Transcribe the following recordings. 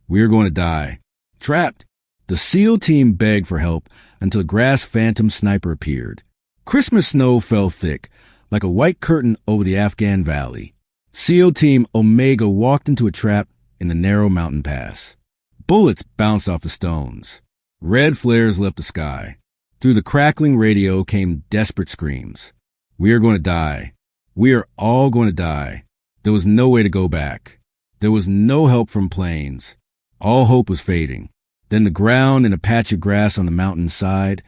We are going to die. Trapped. The SEAL team begged for help until a grass phantom sniper appeared. Christmas snow fell thick, like a white curtain over the Afghan valley. SEAL Team Omega walked into a trap in the narrow mountain pass. Bullets bounced off the stones. Red flares lit up the sky. Through the crackling radio came desperate screams. We are going to die. We are all going to die. There was no way to go back. There was no help from planes. All hope was fading. Then the ground and a patch of grass on the mountain side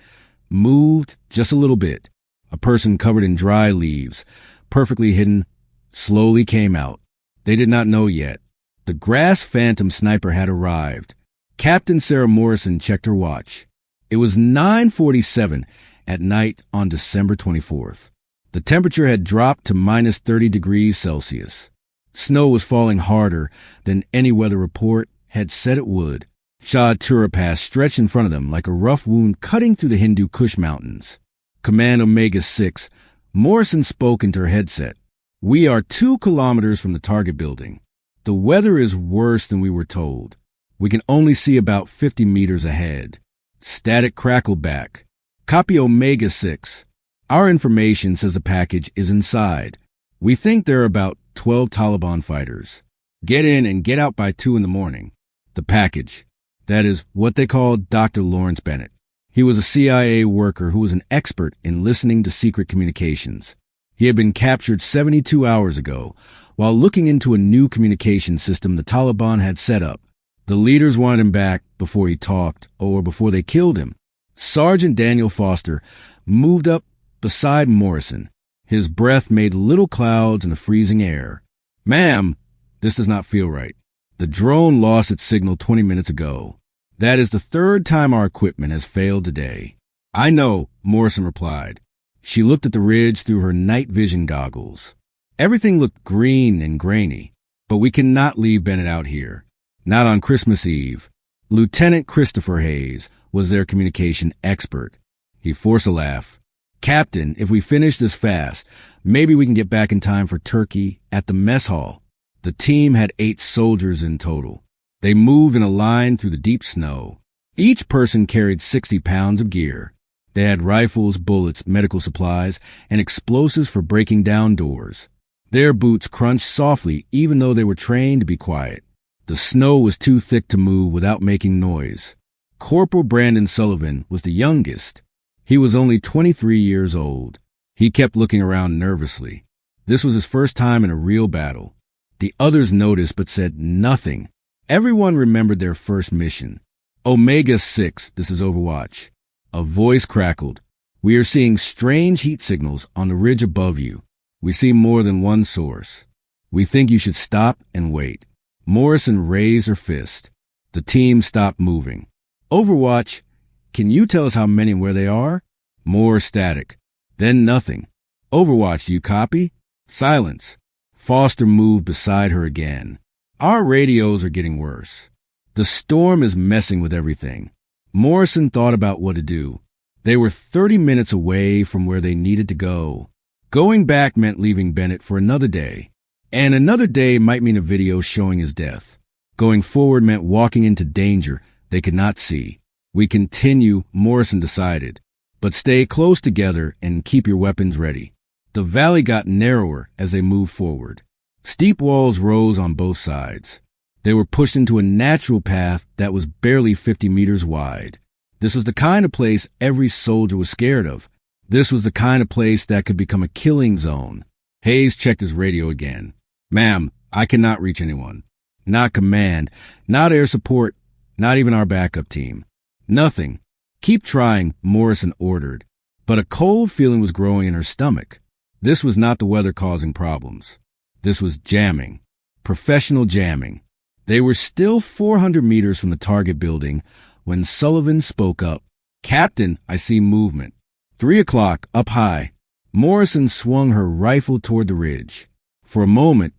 moved just a little bit. A person covered in dry leaves, perfectly hidden, slowly came out. They did not know yet. The grass phantom sniper had arrived. Captain Sarah Morrison checked her watch. It was 9:47 at night on December 24th. The temperature had dropped to minus 30 degrees Celsius. Snow was falling harder than any weather report had said it would. Shah Tura Pass stretched in front of them like a rough wound cutting through the Hindu Kush Mountains. Command Omega 6, Morrison spoke into her headset. We are 2 kilometers from the target building. The weather is worse than we were told. We can only see about 50 meters ahead. Static crackled back. Copy Omega 6. Our information says a package is inside. We think there are about 12 Taliban fighters. Get in and get out by 2 in the morning. The package. That is what they called Dr. Lawrence Bennett. He was a CIA worker who was an expert in listening to secret communications. He had been captured 72 hours ago while looking into a new communication system the Taliban had set up. The leaders wanted him back before he talked or before they killed him. Sergeant Daniel Foster moved up beside Morrison. His breath made little clouds in the freezing air. Ma'am, this does not feel right. The drone lost its signal 20 minutes ago. That is the 3rd time our equipment has failed today. I know, Morrison replied. She looked at the ridge through her night vision goggles. Everything looked green and grainy, but we cannot leave Bennett out here. Not on Christmas Eve. Lieutenant Christopher Hayes was their communication expert. He forced a laugh. Captain, if we finish this fast, maybe we can get back in time for turkey at the mess hall. The team had 8 soldiers in total. They moved in a line through the deep snow. Each person carried 60 pounds of gear. They had rifles, bullets, medical supplies, and explosives for breaking down doors. Their boots crunched softly even though they were trained to be quiet. The snow was too thick to move without making noise. Corporal Brandon Sullivan was the youngest. He was only 23 years old. He kept looking around nervously. This was his first time in a real battle. The others noticed but said nothing. Everyone remembered their first mission. Omega 6, this is Overwatch. A voice crackled. We are seeing strange heat signals on the ridge above you. We see more than one source. We think you should stop and wait. Morrison raised her fist. The team stopped moving. Overwatch, can you tell us how many and where they are? More static. Then nothing. Overwatch, do you copy? Silence. Foster moved beside her again. Our radios are getting worse. The storm is messing with everything. Morrison thought about what to do. They were 30 minutes away from where they needed to go. Going back meant leaving Bennett for another day. And another day might mean a video showing his death. Going forward meant walking into danger they could not see. We continue, Morrison decided. But stay close together and keep your weapons ready. The valley got narrower as they moved forward. Steep walls rose on both sides. They were pushed into a natural path that was barely 50 meters wide. This was the kind of place every soldier was scared of. This was the kind of place that could become a killing zone. Hayes checked his radio again. Ma'am, I cannot reach anyone. Not command, not air support, not even our backup team. Nothing. Keep trying, Morrison ordered. But a cold feeling was growing in her stomach. This was not the weather causing problems. This was jamming. Professional jamming. They were still 400 meters from the target building when Sullivan spoke up. Captain, I see movement. 3 o'clock, up high. Morrison swung her rifle toward the ridge. For a moment,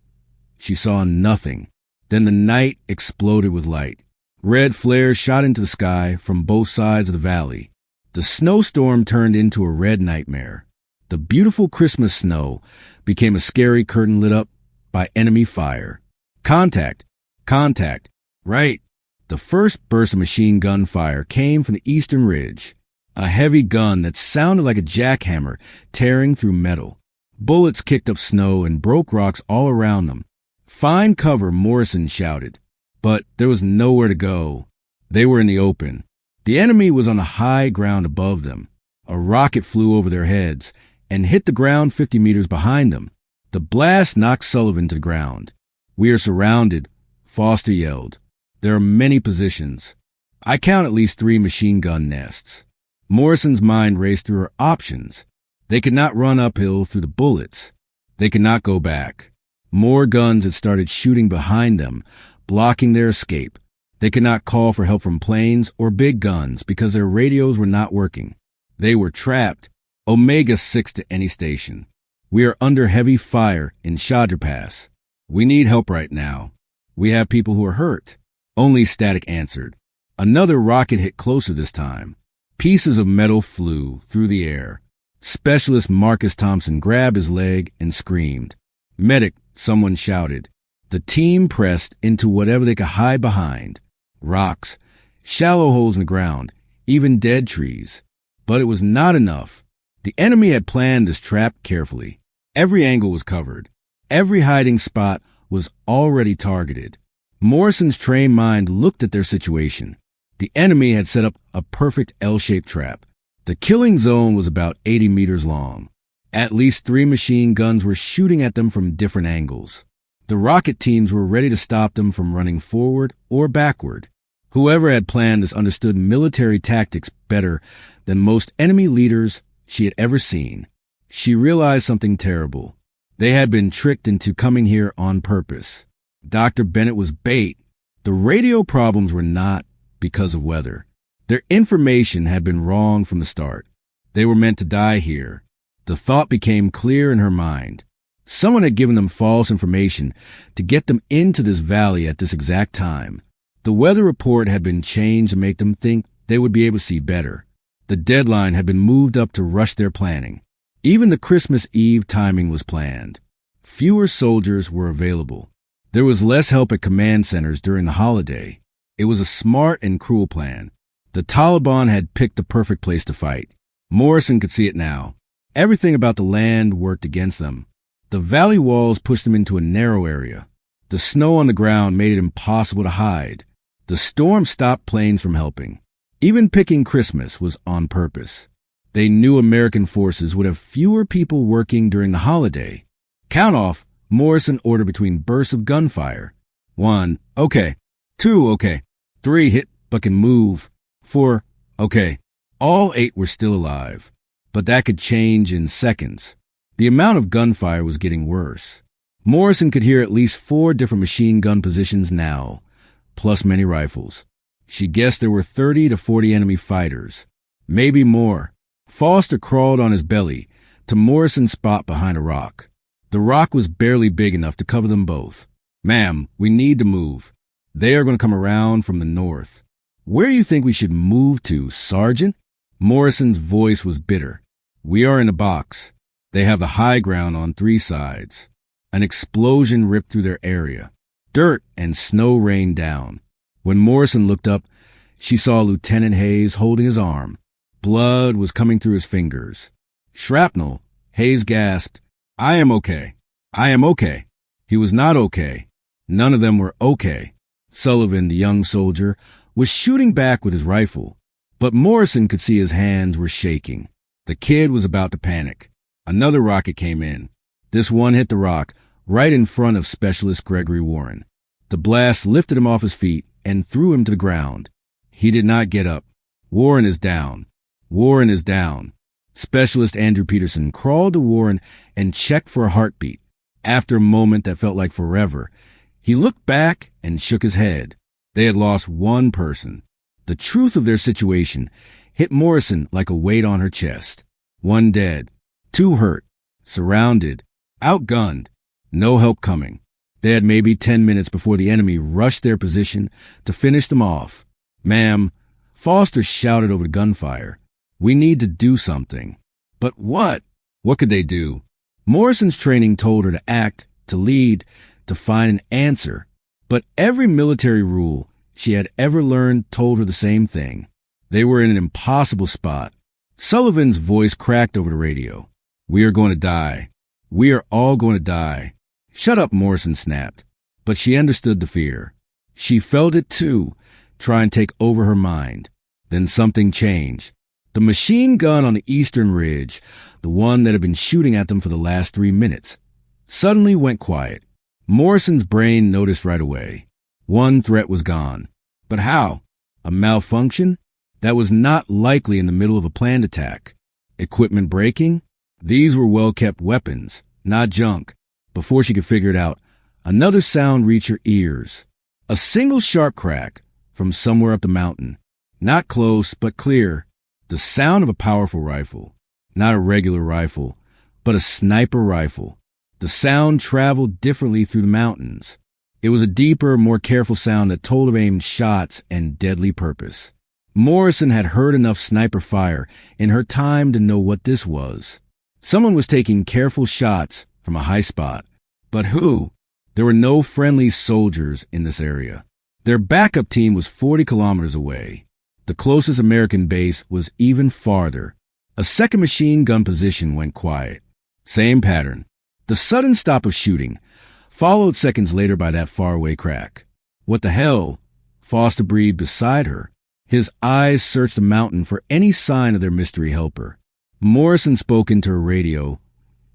she saw nothing. Then the night exploded with light. Red flares shot into the sky from both sides of the valley. The snowstorm turned into a red nightmare. The beautiful Christmas snow became a scary curtain lit up by enemy fire. Contact. Contact. Right. The first burst of machine gun fire came from the eastern ridge, a heavy gun that sounded like a jackhammer tearing through metal. Bullets kicked up snow and broke rocks all around them. "Find cover," Morrison shouted. But there was nowhere to go. They were in the open. The enemy was on the high ground above them. A rocket flew over their heads and hit the ground 50 meters behind them. The blast knocked Sullivan to the ground. "We are surrounded," Foster yelled. "There are many positions. I count at least 3 machine gun nests." Morrison's mind raced through her options. They could not run uphill through the bullets. They could not go back. More guns had started shooting behind them, blocking their escape. They could not call for help from planes or big guns because their radios were not working. They were trapped. Omega 6 to any station. "We are under heavy fire in Shadra Pass. We need help right now. We have people who are hurt." Only static answered. Another rocket hit closer this time. Pieces of metal flew through the air. Specialist Marcus Thompson grabbed his leg and screamed. "Medic," someone shouted. The team pressed into whatever they could hide behind. Rocks, shallow holes in the ground, even dead trees. But it was not enough. The enemy had planned this trap carefully. Every angle was covered. Every hiding spot was already targeted. Morrison's trained mind looked at their situation. The enemy had set up a perfect L-shaped trap. The killing zone was about 80 meters long. At least 3 machine guns were shooting at them from different angles. The rocket teams were ready to stop them from running forward or backward. Whoever had planned this understood military tactics better than most enemy leaders she had ever seen. She realized something terrible. They had been tricked into coming here on purpose. Dr. Bennett was bait. The radio problems were not because of weather. Their information had been wrong from the start. They were meant to die here. The thought became clear in her mind. Someone had given them false information to get them into this valley at this exact time. The weather report had been changed to make them think they would be able to see better. The deadline had been moved up to rush their planning. Even the Christmas Eve timing was planned. Fewer soldiers were available. There was less help at command centers during the holiday. It was a smart and cruel plan. The Taliban had picked the perfect place to fight. Morrison could see it now. Everything about the land worked against them. The valley walls pushed them into a narrow area. The snow on the ground made it impossible to hide. The storm stopped planes from helping. Even picking Christmas was on purpose. They knew American forces would have fewer people working during the holiday. "Count off," Morrison ordered between bursts of gunfire. 1, okay. 2, okay. 3, hit but can move. 4, okay. All 8 were still alive. But that could change in seconds. The amount of gunfire was getting worse. Morrison could hear at least 4 different machine gun positions now, plus many rifles. She guessed there were 30 to 40 enemy fighters. Maybe more. Foster crawled on his belly to Morrison's spot behind a rock. The rock was barely big enough to cover them both. "Ma'am, we need to move. They are going to come around from the north." "Where do you think we should move to, Sergeant?" Morrison's voice was bitter. "We are in a box. They have the high ground on 3 sides. An explosion ripped through their area. Dirt and snow rained down. When Morrison looked up, she saw Lieutenant Hayes holding his arm. Blood was coming through his fingers. "Shrapnel," Hayes gasped. "I am okay. I am okay." He was not okay. None of them were okay. Sullivan, the young soldier, was shooting back with his rifle, but Morrison could see his hands were shaking. The kid was about to panic. Another rocket came in. This one hit the rock right in front of Specialist Gregory Warren. The blast lifted him off his feet and threw him to the ground. He did not get up. "Warren is down. Warren is down." Specialist Andrew Peterson crawled to Warren and checked for a heartbeat. After a moment that felt like forever, he looked back and shook his head. They had lost 1 person. The truth of their situation hit Morrison like a weight on her chest. 1 dead, 2 hurt, surrounded, outgunned, no help coming. They had maybe 10 minutes before the enemy rushed their position to finish them off. "Ma'am," Foster shouted over the gunfire, "we need to do something." But what? What could they do? Morrison's training told her to act, to lead, to find an answer. But every military rule she had ever learned told her the same thing. They were in an impossible spot. Sullivan's voice cracked over the radio. "We are going to die. We are all going to die." "Shut up," Morrison snapped. But she understood the fear. She felt it too, try and take over her mind. Then something changed. The machine gun on the eastern ridge, the one that had been shooting at them for the last 3 minutes, suddenly went quiet. Morrison's brain noticed right away. One threat was gone. But how? A malfunction? That was not likely in the middle of a planned attack. Equipment breaking? These were well-kept weapons, not junk. Before she could figure it out, another sound reached her ears. A single sharp crack from somewhere up the mountain. Not close, but clear. The sound of a powerful rifle. Not a regular rifle, but a sniper rifle. The sound traveled differently through the mountains. It was a deeper, more careful sound that told of aimed shots and deadly purpose. Morrison had heard enough sniper fire in her time to know what this was. Someone was taking careful shots from a high spot. But who? There were no friendly soldiers in this area. Their backup team was 40 kilometers away. The closest American base was even farther. A second machine gun position went quiet. Same pattern. The sudden stop of shooting, followed seconds later by that faraway crack. What the hell? Foster breathed beside her. His eyes searched the mountain for any sign of their mystery helper. Morrison spoke into her radio,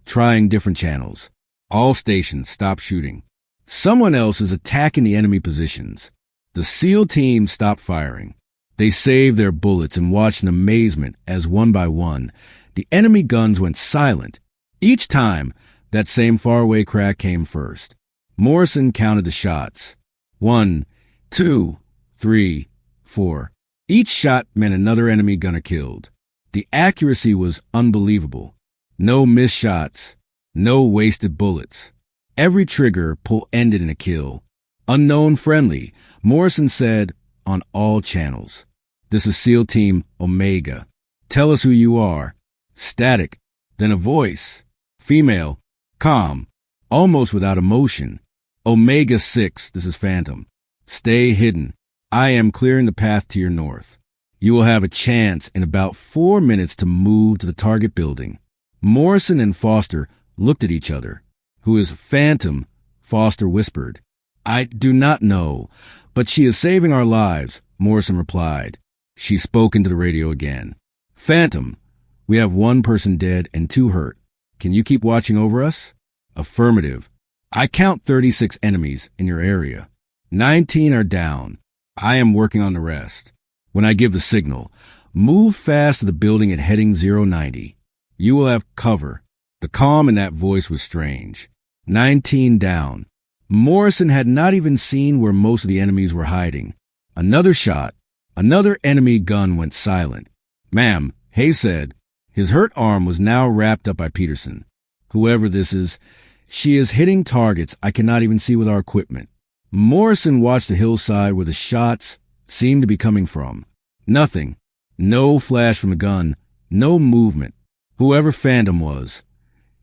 trying different channels. "All stations, stop shooting. Someone else is attacking the enemy positions." The SEAL team stopped firing. They saved their bullets and watched in amazement as one by one, the enemy guns went silent. Each time, that same faraway crack came first. Morrison counted the shots. 1, 2, 3, 4. Each shot meant another enemy gunner killed. The accuracy was unbelievable. No missed shots. No wasted bullets. Every trigger pull ended in a kill. "Unknown friendly," Morrison said on all channels. "This is SEAL Team Omega. Tell us who you are." Static. Then a voice. Female. Calm. Almost without emotion. "Omega 6, this is Phantom. Stay hidden. I am clearing the path to your north. You will have a chance in about 4 minutes to move to the target building." Morrison and Foster looked at each other. "Who is Phantom?" Foster whispered. "I do not know, but she is saving our lives," Morrison replied. She spoke into the radio again. "Phantom, we have 1 person dead and 2 hurt. Can you keep watching over us?" "Affirmative. I count 36 enemies in your area. 19 are down. I am working on the rest. When I give the signal, move fast to the building at heading 090. You will have cover." The calm in that voice was strange. 19 down. Morrison had not even seen where most of the enemies were hiding. Another shot. Another enemy gun went silent. "Ma'am," Hayes said. His hurt arm was now wrapped up by Peterson. "Whoever this is, she is hitting targets I cannot even see with our equipment." Morrison watched the hillside where the shots seemed to be coming from. Nothing. No flash from a gun. No movement. Whoever Phantom was,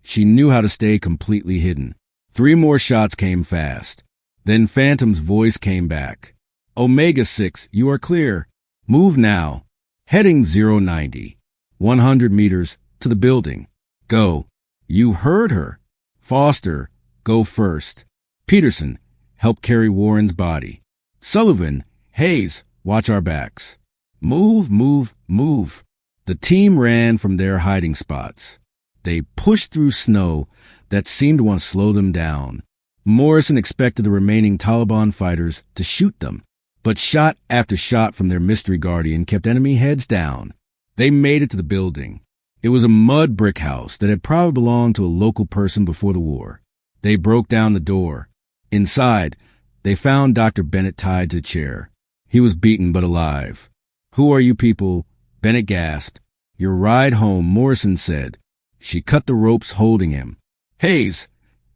she knew how to stay completely hidden. 3 more shots came fast. Then Phantom's voice came back. "Omega 6, you are clear. Move now. Heading 090. 100 meters to the building. Go." You heard her. "Foster, go first. Peterson, help carry Warren's body. Sullivan, Hayes, watch our backs. Move, move, move." The team ran from their hiding spots. They pushed through snow that seemed to want to slow them down. Morrison expected the remaining Taliban fighters to shoot them, but shot after shot from their mystery guardian kept enemy heads down. They made it to the building. It was a mud brick house that had probably belonged to a local person before the war. They broke down the door. Inside, they found Dr. Bennett tied to a chair. He was beaten but alive. "Who are you people?" Bennett gasped. "Your ride home," Morrison said. She cut the ropes holding him. "Hayes,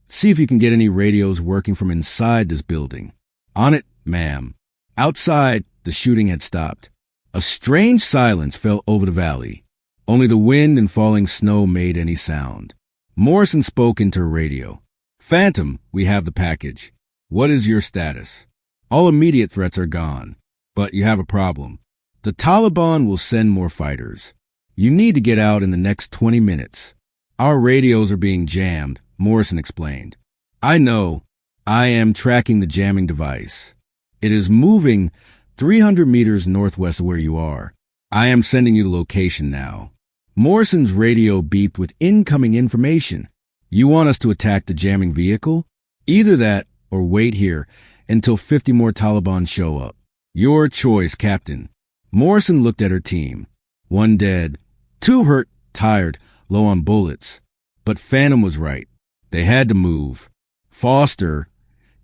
see if you can get any radios working from inside this building." "On it, ma'am." Outside, the shooting had stopped. A strange silence fell over the valley. Only the wind and falling snow made any sound. Morrison spoke into her radio. "Phantom, we have the package. What is your status?" All immediate threats are gone. But you have a problem. The Taliban will send more fighters. You need to get out in the next 20 minutes. Our radios are being jammed, Morrison explained. I know. I am tracking the jamming device. It is moving 300 meters northwest of where you are. I am sending you the location now. Morrison's radio beeped with incoming information. You want us to attack the jamming vehicle? Either that or wait here until 50 more Taliban show up. Your choice, Captain. Morrison looked at her team. 1 dead, 2 hurt, tired, low on bullets. But Phantom was right. They had to move. Foster,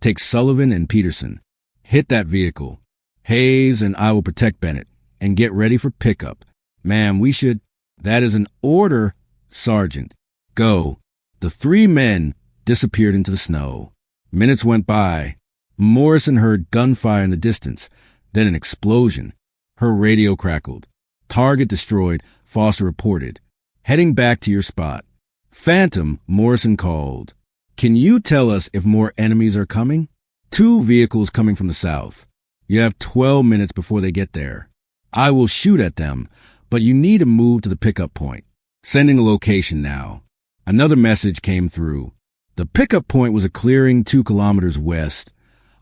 take Sullivan and Peterson. Hit that vehicle. Hayes and I will protect Bennett and get ready for pickup. Ma'am, we should... That is an order, Sergeant. Go. The 3 men disappeared into the snow. Minutes went by. Morrison heard gunfire in the distance, then an explosion. Her radio crackled. Target destroyed, Foster reported. Heading back to your spot. Phantom, Morrison called. Can you tell us if more enemies are coming? 2 vehicles coming from the south. You have 12 minutes before they get there. I will shoot at them, but you need to move to the pickup point. Sending the location now. Another message came through. The pickup point was a clearing 2 kilometers west,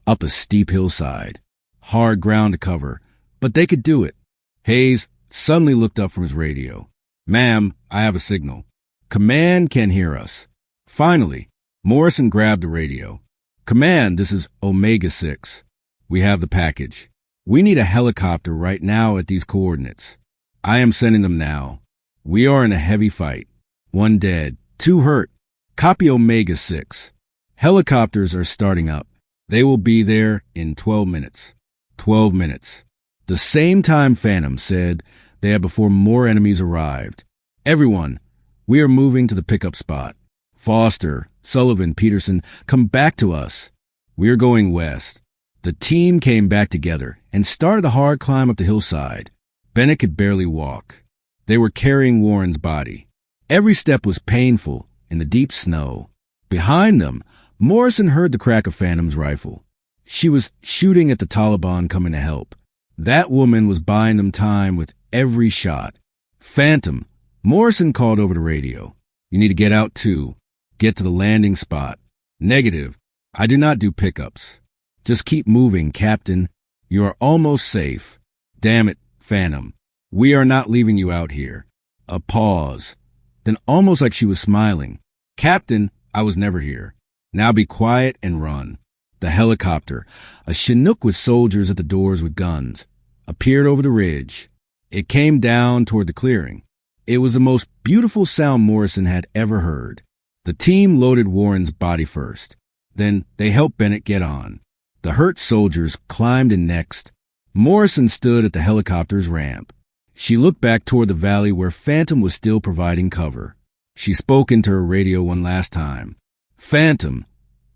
up a steep hillside. Hard ground to cover, but they could do it. Hayes suddenly looked up from his radio. Ma'am, I have a signal. Command can hear us. Finally, Morrison grabbed the radio. Command, this is Omega 6. We have the package. We need a helicopter right now at these coordinates. I am sending them now. We are in a heavy fight. 1 dead, 2 hurt. Copy Omega 6. Helicopters are starting up. They will be there in 12 minutes. 12 minutes. The same time Phantom said they had before more enemies arrived. Everyone, we are moving to the pickup spot. Foster, Sullivan, Peterson, come back to us. We are going west. The team came back together and started the hard climb up the hillside. Bennett could barely walk. They were carrying Warren's body. Every step was painful in the deep snow. Behind them, Morrison heard the crack of Phantom's rifle. She was shooting at the Taliban coming to help. That woman was buying them time with every shot. Phantom, Morrison called over the radio. You need to get out too. Get to the landing spot. Negative. I do not do pickups. Just keep moving, Captain. You are almost safe. Damn it, Phantom. We are not leaving you out here. A pause. Then almost like she was smiling. Captain, I was never here. Now be quiet and run. The helicopter, a Chinook with soldiers at the doors with guns, appeared over the ridge. It came down toward the clearing. It was the most beautiful sound Morrison had ever heard. The team loaded Warren's body first. Then they helped Bennett get on. The hurt soldiers climbed in next. Morrison stood at the helicopter's ramp. She looked back toward the valley where Phantom was still providing cover. She spoke into her radio one last time. Phantom,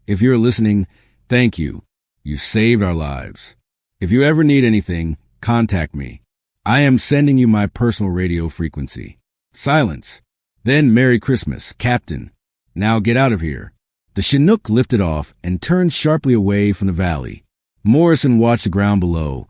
if you're listening, thank you. You saved our lives. If you ever need anything, contact me. I am sending you my personal radio frequency. Silence. Then Merry Christmas, Captain. Now get out of here. The Chinook lifted off and turned sharply away from the valley. Morrison watched the ground below,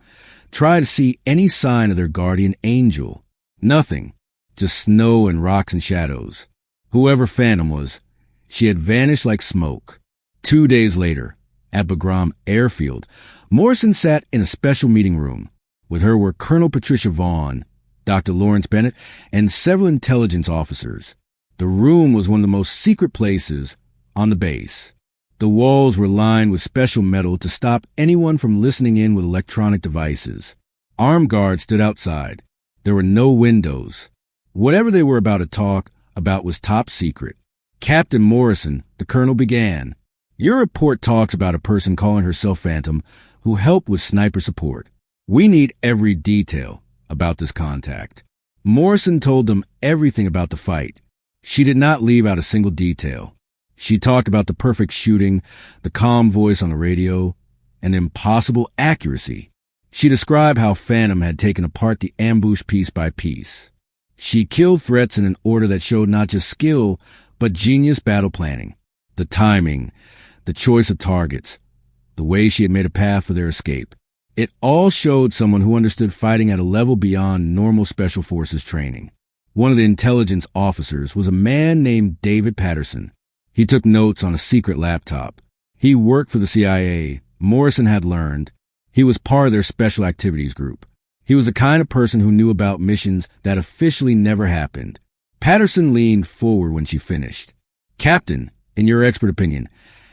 tried to see any sign of their guardian angel. Nothing. Just snow and rocks and shadows. Whoever Phantom was, she had vanished like smoke. 2 days later, at Bagram Airfield, Morrison sat in a special meeting room. With her were Colonel Patricia Vaughn, Dr. Lawrence Bennett, and several intelligence officers. The room was one of the most secret places on the base. The walls were lined with special metal to stop anyone from listening in with electronic devices. Armed guards stood outside. There were no windows. Whatever they were about to talk about was top secret. Captain Morrison, the colonel began. Your report talks about a person calling herself Phantom who helped with sniper support. We need every detail about this contact. Morrison told them everything about the fight. She did not leave out a single detail. She talked about the perfect shooting, the calm voice on the radio, and impossible accuracy. She described how Phantom had taken apart the ambush piece by piece. She killed threats in an order that showed not just skill, but genius battle planning. The timing, the choice of targets, the way she had made a path for their escape. It all showed someone who understood fighting at a level beyond normal special forces training. One of the intelligence officers was a man named David Patterson. He took notes on a secret laptop. He worked for the CIA, Morrison had learned. He was part of their special activities group. He was the kind of person who knew about missions that officially never happened. Patterson leaned forward when she finished. Captain, in your expert opinion,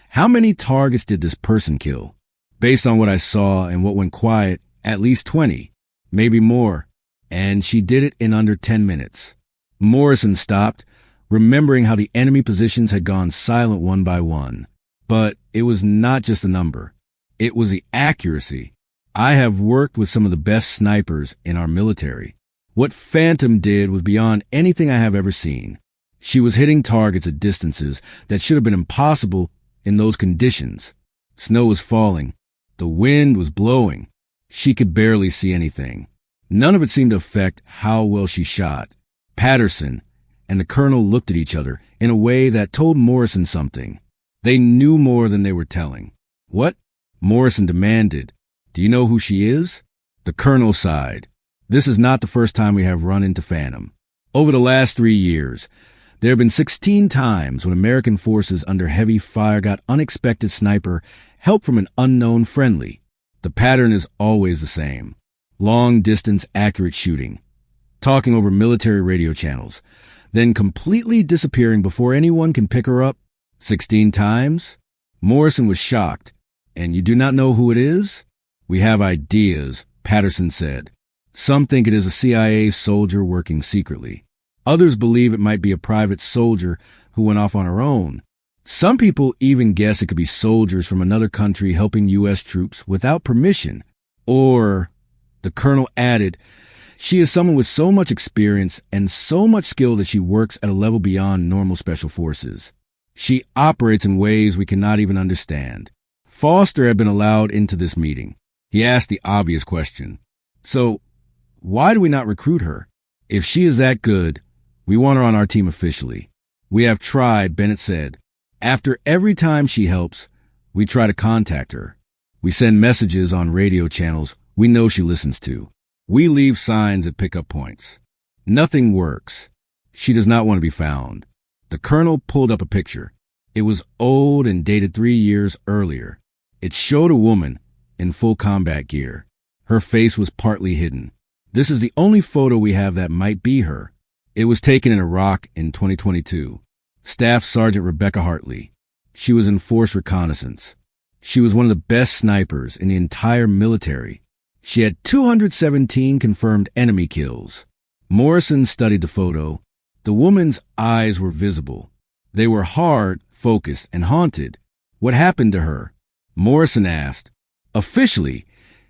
how many targets did this person kill? Based on what I saw and what went quiet, at least 20, maybe more. And she did it in under 10 minutes. Morrison stopped, remembering how the enemy positions had gone silent one by one. But it was not just a number. It was the accuracy. I have worked with some of the best snipers in our military. What Phantom did was beyond anything I have ever seen. She was hitting targets at distances that should have been impossible in those conditions. Snow was falling. The wind was blowing. She could barely see anything. None of it seemed to affect how well she shot. Patterson and the colonel looked at each other in a way that told Morrison something. They knew more than they were telling. What? Morrison demanded. Do you know who she is? The colonel sighed. This is not the first time we have run into Phantom. Over the last 3 years, there have been 16 times when American forces under heavy fire got unexpected sniper help from an unknown friendly. The pattern is always the same. Long-distance accurate shooting. Talking over military radio channels. Then completely disappearing before anyone can pick her up. 16 times? Morrison was shocked. And you do not know who it is? We have ideas, Patterson said. Some think it is a CIA soldier working secretly. Others believe it might be a private soldier who went off on her own. Some people even guess it could be soldiers from another country helping U.S. troops without permission. Or, the colonel added, she is someone with so much experience and so much skill that she works at a level beyond normal special forces. She operates in ways we cannot even understand. Foster had been allowed into this meeting. He asked the obvious question. So, why do we not recruit her? If she is that good, we want her on our team officially. We have tried, Bennett said. After every time she helps, we try to contact her. We send messages on radio channels we know she listens to. We leave signs at pickup points. Nothing works. She does not want to be found. The colonel pulled up a picture. It was old and dated 3 years earlier. It showed a woman in full combat gear. Her face was partly hidden. This is the only photo we have that might be her. It was taken in Iraq in 2022. Staff Sergeant Rebecca Hartley. She was in force reconnaissance. She was one of the best snipers in the entire military. She had 217 confirmed enemy kills. Morrison studied the photo. The woman's eyes were visible. They were hard, focused, and haunted. What happened to her? Morrison asked. Officially,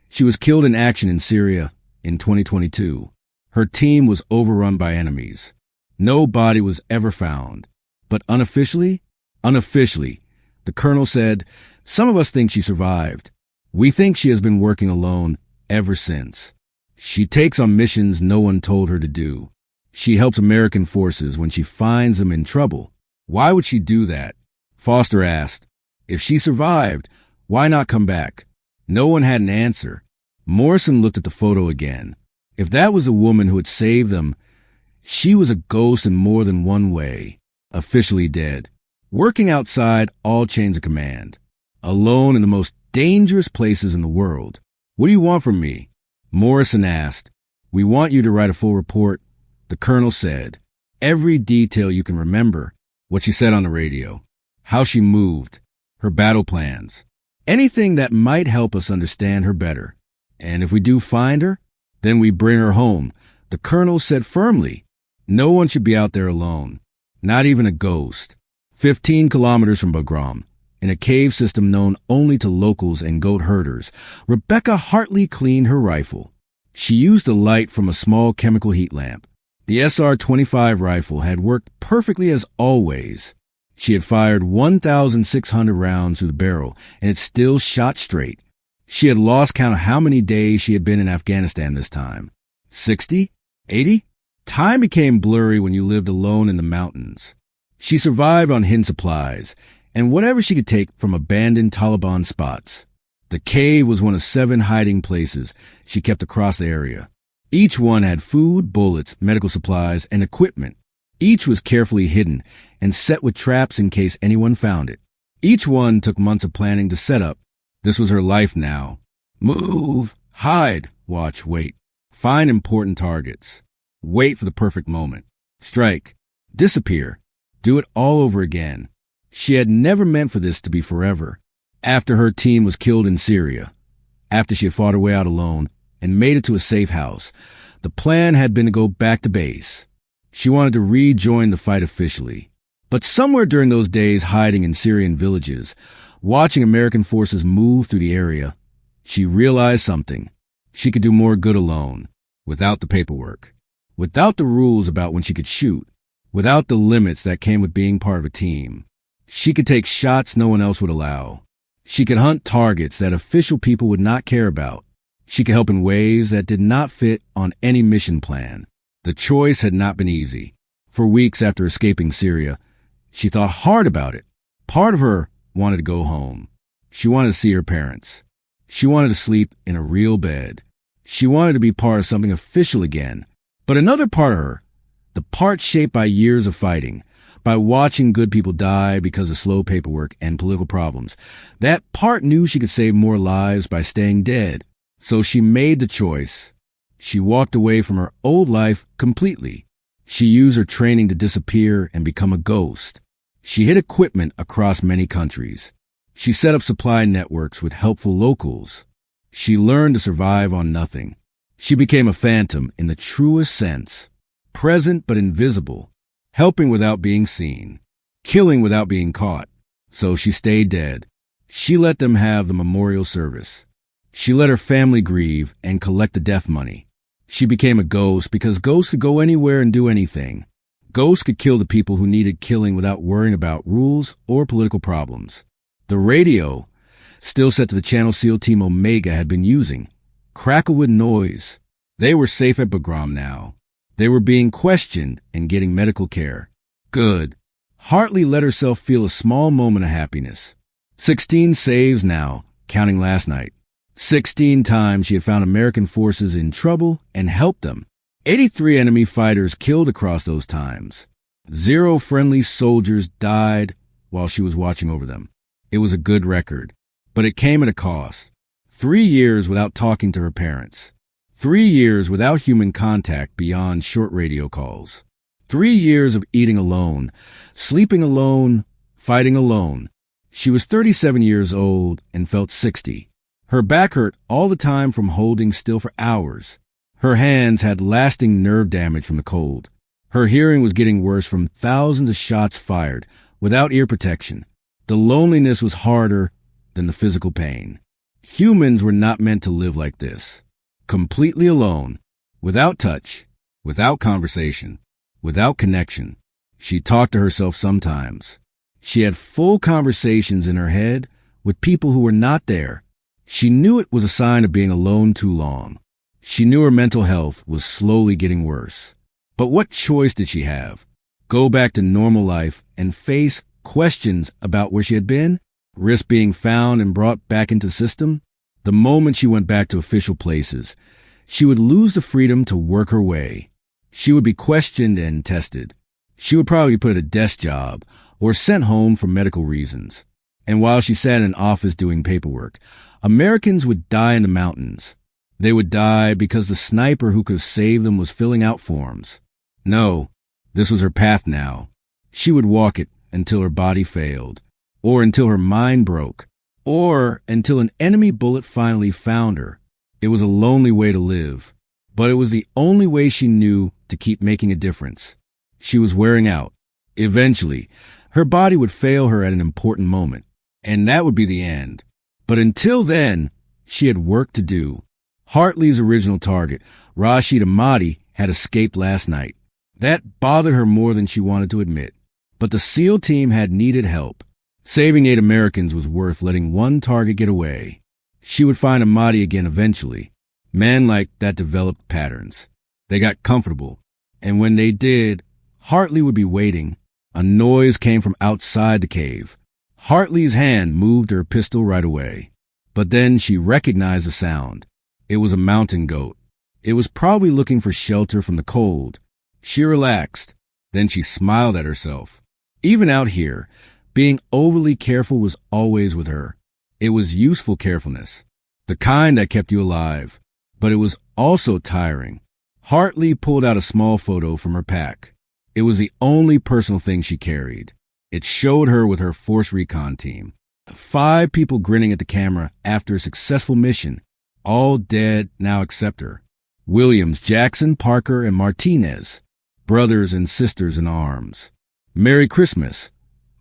she was killed in action in Syria in 2022. Her team was overrun by enemies. No body was ever found. But unofficially? Unofficially, the colonel said, some of us think she survived. We think she has been working alone ever since. She takes on missions no one told her to do. She helps American forces when she finds them in trouble. Why would she do that? Foster asked. If she survived, why not come back? No one had an answer. Morrison looked at the photo again. If that was a woman who had saved them, she was a ghost in more than one way. Officially dead. Working outside all chains of command. Alone in the most dangerous places in the world. What do you want from me? Morrison asked. We want you to write a full report. The colonel said. Every detail you can remember. What she said on the radio. How she moved. Her battle plans. Anything that might help us understand her better. And if we do find her, then we bring her home. The colonel said firmly. No one should be out there alone. Not even a ghost. 15 kilometers from Bagram, in a cave system known only to locals and goat herders, Rebecca Hartley cleaned her rifle. She used the light from a small chemical heat lamp. The SR-25 rifle had worked perfectly as always. She had fired 1,600 rounds through the barrel, and it still shot straight. She had lost count of how many days she had been in Afghanistan this time. 60? 80? Time became blurry when you lived alone in the mountains. She survived on hidden supplies and whatever she could take from abandoned Taliban spots. The cave was one of 7 hiding places she kept across the area. Each one had food, bullets, medical supplies, and equipment. Each was carefully hidden and set with traps in case anyone found it. Each one took months of planning to set up. This was her life now. Move, hide, watch, wait. Find important targets. Wait for the perfect moment. Strike, disappear, do it all over again. She had never meant for this to be forever. After her team was killed in Syria, after she had fought her way out alone and made it to a safe house, the plan had been to go back to base. She wanted to rejoin the fight officially. But somewhere during those days hiding in Syrian villages, watching American forces move through the area, she realized something. She could do more good alone, without the paperwork, without the rules about when she could shoot, without the limits that came with being part of a team. She could take shots no one else would allow. She could hunt targets that official people would not care about. She could help in ways that did not fit on any mission plan. The choice had not been easy. For weeks after escaping Syria, she thought hard about it. Part of her wanted to go home. She wanted to see her parents. She wanted to sleep in a real bed. She wanted to be part of something official again. But another part of her, the part shaped by years of fighting, by watching good people die because of slow paperwork and political problems, that part knew she could save more lives by staying dead. So she made the choice. She walked away from her old life completely. She used her training to disappear and become a ghost. She hid equipment across many countries. She set up supply networks with helpful locals. She learned to survive on nothing. She became a phantom in the truest sense, present but invisible, helping without being seen, killing without being caught. So she stayed dead. She let them have the memorial service. She let her family grieve and collect the death money. She became a ghost because ghosts could go anywhere and do anything. Ghosts could kill the people who needed killing without worrying about rules or political problems. The radio, still set to the channel SEAL Team Omega had been using, crackled with noise. They were safe at Bagram now. They were being questioned and getting medical care. Good. Hartley let herself feel a small moment of happiness. 16 saves now, counting last night. 16 times she had found American forces in trouble and helped them. 83 enemy fighters killed across those times. 0 friendly soldiers died while she was watching over them. It was a good record, but it came at a cost. 3 years without talking to her parents. 3 years without human contact beyond short radio calls. 3 years of eating alone, sleeping alone, fighting alone. She was 37 years old and felt 60. Her back hurt all the time from holding still for hours. Her hands had lasting nerve damage from the cold. Her hearing was getting worse from thousands of shots fired without ear protection. The loneliness was harder than the physical pain. Humans were not meant to live like this. Completely alone, without touch, without conversation, without connection. She talked to herself sometimes. She had full conversations in her head with people who were not there. She knew it was a sign of being alone too long. She knew her mental health was slowly getting worse. But what choice did she have? Go back to normal life and face questions about where she had been? Risk being found and brought back into the system? The moment she went back to official places, she would lose the freedom to work her way. She would be questioned and tested. She would probably put at a desk job or sent home for medical reasons. And while she sat in an office doing paperwork, Americans would die in the mountains. They would die because the sniper who could have saved them was filling out forms. No, this was her path now. She would walk it until her body failed, or until her mind broke, or until an enemy bullet finally found her. It was a lonely way to live, but it was the only way she knew to keep making a difference. She was wearing out. Eventually, her body would fail her at an important moment, and that would be the end. But until then, she had work to do. Hartley's original target, Rashid Ahmadi, had escaped last night. That bothered her more than she wanted to admit. But the SEAL team had needed help. Saving 8 Americans was worth letting one target get away. She would find Ahmadi again eventually. Men like that developed patterns. They got comfortable. And when they did, Hartley would be waiting. A noise came from outside the cave. Hartley's hand moved her pistol right away. But then she recognized the sound. It was a mountain goat. It was probably looking for shelter from the cold. She relaxed. Then she smiled at herself. Even out here, being overly careful was always with her. It was useful carefulness, the kind that kept you alive. But it was also tiring. Hartley pulled out a small photo from her pack. It was the only personal thing she carried. It showed her with her Force Recon team. 5 people grinning at the camera after a successful mission. All dead now except her. Williams, Jackson, Parker, and Martinez. Brothers and sisters in arms. Merry Christmas.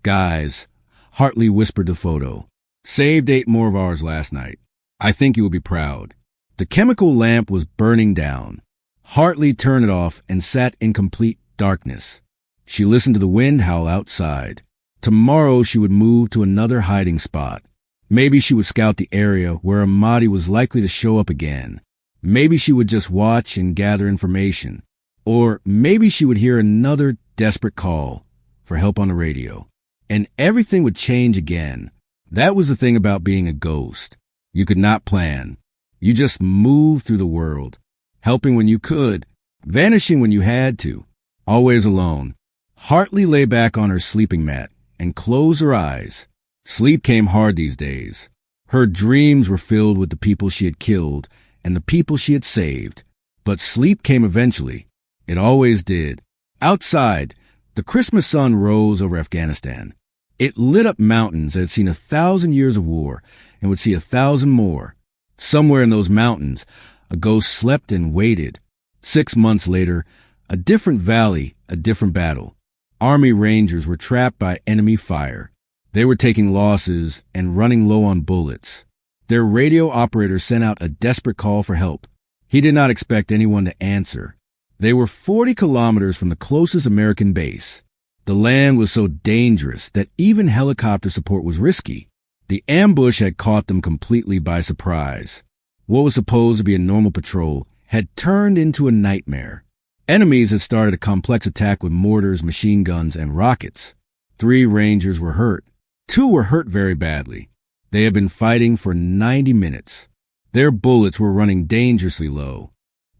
Guys, Hartley whispered the photo. Saved 8 more of ours last night. I think you will be proud. The chemical lamp was burning down. Hartley turned it off and sat in complete darkness. She listened to the wind howl outside. Tomorrow she would move to another hiding spot. Maybe she would scout the area where a Mahdi was likely to show up again. Maybe she would just watch and gather information. Or maybe she would hear another desperate call for help on the radio. And everything would change again. That was the thing about being a ghost. You could not plan. You just moved through the world, helping when you could, vanishing when you had to, always alone. Hartley lay back on her sleeping mat and closed her eyes. Sleep came hard these days. Her dreams were filled with the people she had killed and the people she had saved. But sleep came eventually. It always did. Outside, the Christmas sun rose over Afghanistan. It lit up mountains that had seen 1,000 years of war and would see 1,000 more. Somewhere in those mountains, a ghost slept and waited. 6 months later, a different valley, a different battle. Army Rangers were trapped by enemy fire. They were taking losses and running low on bullets. Their radio operator sent out a desperate call for help. He did not expect anyone to answer. They were 40 kilometers from the closest American base. The land was so dangerous that even helicopter support was risky. The ambush had caught them completely by surprise. What was supposed to be a normal patrol had turned into a nightmare. Enemies had started a complex attack with mortars, machine guns, and rockets. 3 Rangers were hurt. 2 were hurt very badly. They had been fighting for 90 minutes. Their bullets were running dangerously low.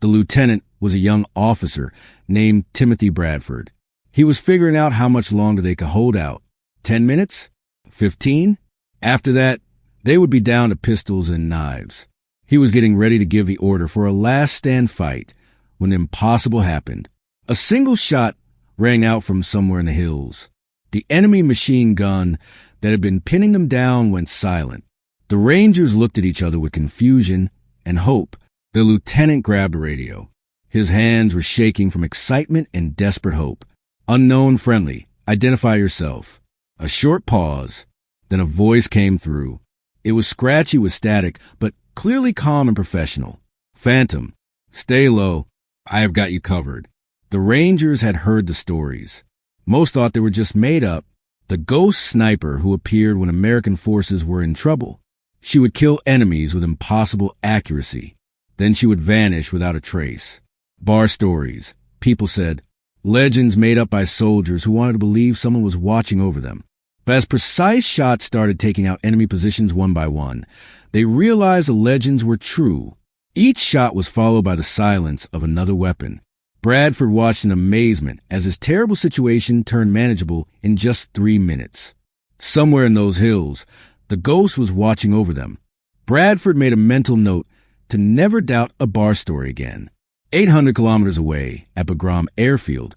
The lieutenant was a young officer named Timothy Bradford. He was figuring out how much longer they could hold out. 10 minutes? 15? After that, they would be down to pistols and knives. He was getting ready to give the order for a last-stand fight when the impossible happened. A single shot rang out from somewhere in the hills. The enemy machine gun that had been pinning them down went silent. The Rangers looked at each other with confusion and hope. The lieutenant grabbed the radio. His hands were shaking from excitement and desperate hope. Unknown friendly, identify yourself. A short pause, then a voice came through. It was scratchy with static, but clearly calm and professional. Phantom, stay low. I have got you covered. The Rangers had heard the stories. Most thought they were just made up. The ghost sniper who appeared when American forces were in trouble. She would kill enemies with impossible accuracy. Then she would vanish without a trace. Bar stories. People said, legends made up by soldiers who wanted to believe someone was watching over them. But as precise shots started taking out enemy positions one by one, they realized the legends were true. Each shot was followed by the silence of another weapon. Bradford watched in amazement as his terrible situation turned manageable in just 3 minutes. Somewhere in those hills, the ghost was watching over them. Bradford made a mental note to never doubt a bar story again. 800 kilometers away at Bagram Airfield,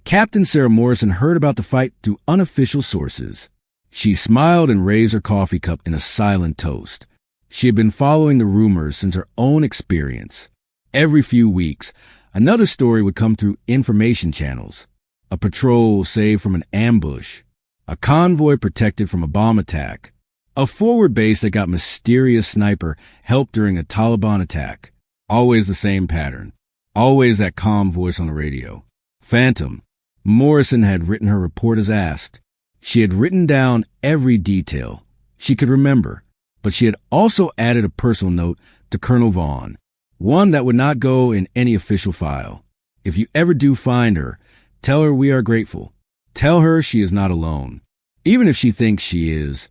Captain Sarah Morrison heard about the fight through unofficial sources. She smiled and raised her coffee cup in a silent toast. She had been following the rumors since her own experience. Every few weeks, another story would come through information channels. A patrol saved from an ambush. A convoy protected from a bomb attack. A forward base that got mysterious sniper help during a Taliban attack. Always the same pattern. Always that calm voice on the radio. Phantom. Morrison had written her report as asked. She had written down every detail she could remember, but she had also added a personal note to Colonel Vaughn, one that would not go in any official file. If you ever do find her, tell her we are grateful. Tell her she is not alone. Even if she thinks she is,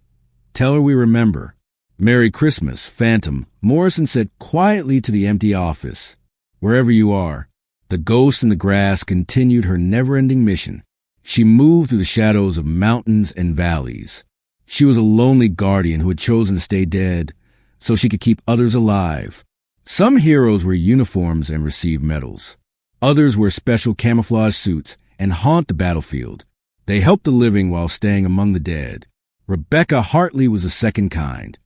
tell her we remember. "Merry Christmas, Phantom," Morrison said quietly to the empty office. Wherever you are, the ghost in the grass continued her never-ending mission. She moved through the shadows of mountains and valleys. She was a lonely guardian who had chosen to stay dead so she could keep others alive. Some heroes wear uniforms and receive medals. Others wear special camouflage suits and haunt the battlefield. They help the living while staying among the dead. Rebecca Hartley was the second kind.